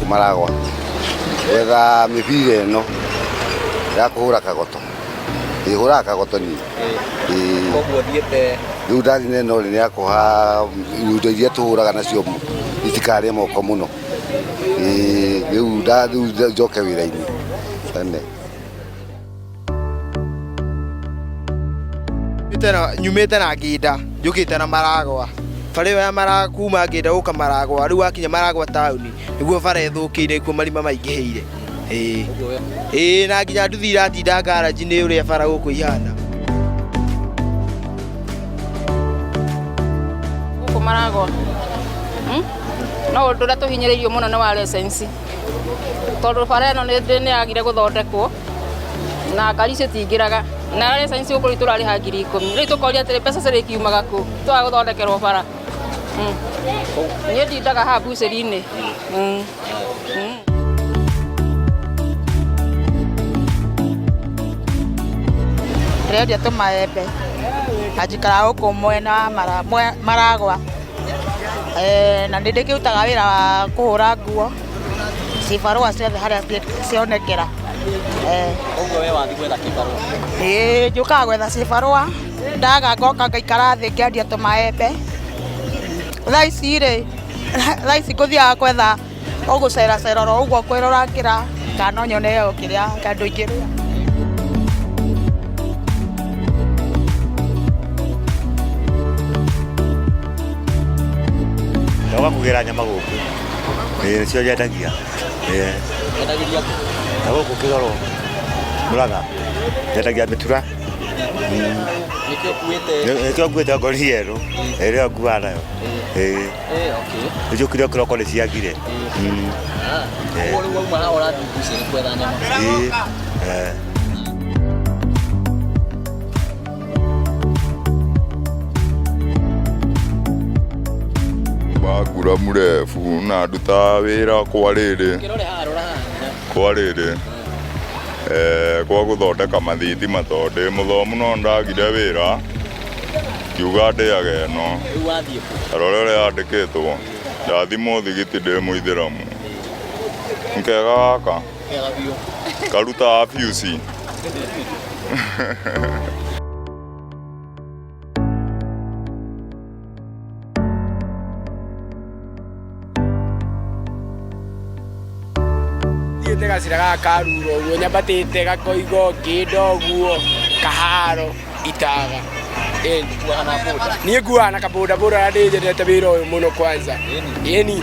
maragwa wetha mĩbira ĩno ya kũhũra kagoto hũraga kagoto ni koguo thiĩte rĩu ndathine no nĩ yakũha indo iria tũhũraga nacio itikarĩe moko mũno rĩu njoke wĩra-inĩ tene nyumĩte na Nginda njũkĩte na Maragwa bara ĩyo ya Maragwa kuma Nginda gũka Maragwa rĩu wakinya Maragwa taũni nĩguo bara ĩthũkĩire kuo marima maingĩhĩire na nginya nduthi iratinda ngaraji nĩ ũrĩa bara gũkũ ihana gũkũ Maragwa no ũndũ ũrĩa tũhinyĩrĩirio mũno nĩ wa license tondũ bara ĩno nĩ yagire gũthondekwo na ngari citingĩraga na license gũkũ tũrarĩha 10,000 rĩu tũkoria atĩrĩ mbeca cirĩkiumaga kũ twaga gũthondekerwo bara niĩ ndindaga haha mbucĩri-inĩ ndĩrendia tũmaembe na njikaraga gũkũ mwena wa Maragwa na nĩndĩkĩrutaga wĩra wa kũhũra nguo cibarũa ciothe harĩa cionekera ũguo we wathi gwetha kĩbarũa njũkaga gwetha cibarũa ndaga ngoka ngaikara thĩ ngĩendia tũmaembe thaa ici ngũthiaga gwetha gũceracera oro ũguo kwĩrorangĩra kana nyone o kĩrĩa andũ ingĩrĩa Ndoga kũgĩra nyama gũkũ nĩcio nyendagia endagĩria na gũkũ Kĩgoro Mũrang'a nyendagia mĩtura nĩkĩo nguĩte ngori yerũ ĩrĩa nguaga nayo njũkire kĩroko nĩ ciagire ũguo rĩu wauma haha ũrathiĩ mbucĩrĩ gwetha nyama Wakura mũrefu na ndutaga wĩra kwa rĩrĩ kwa gũthondeka mathitima tondũ ndĩ mũthomu no ndagire wĩra kiuga ndĩage ĩno arore ũrĩa yandĩkĩtwo ndathimwo thigiti ndĩ mũithĩramu nkega gaka karutaga biuci gacira gaka karuro ũguo nyambatĩte gakoigo ngĩnda ũguo kaharo itaga niĩ nguaga na kaboda boda ndĩnjendete wĩra ũyũ mũno kwanza ĩni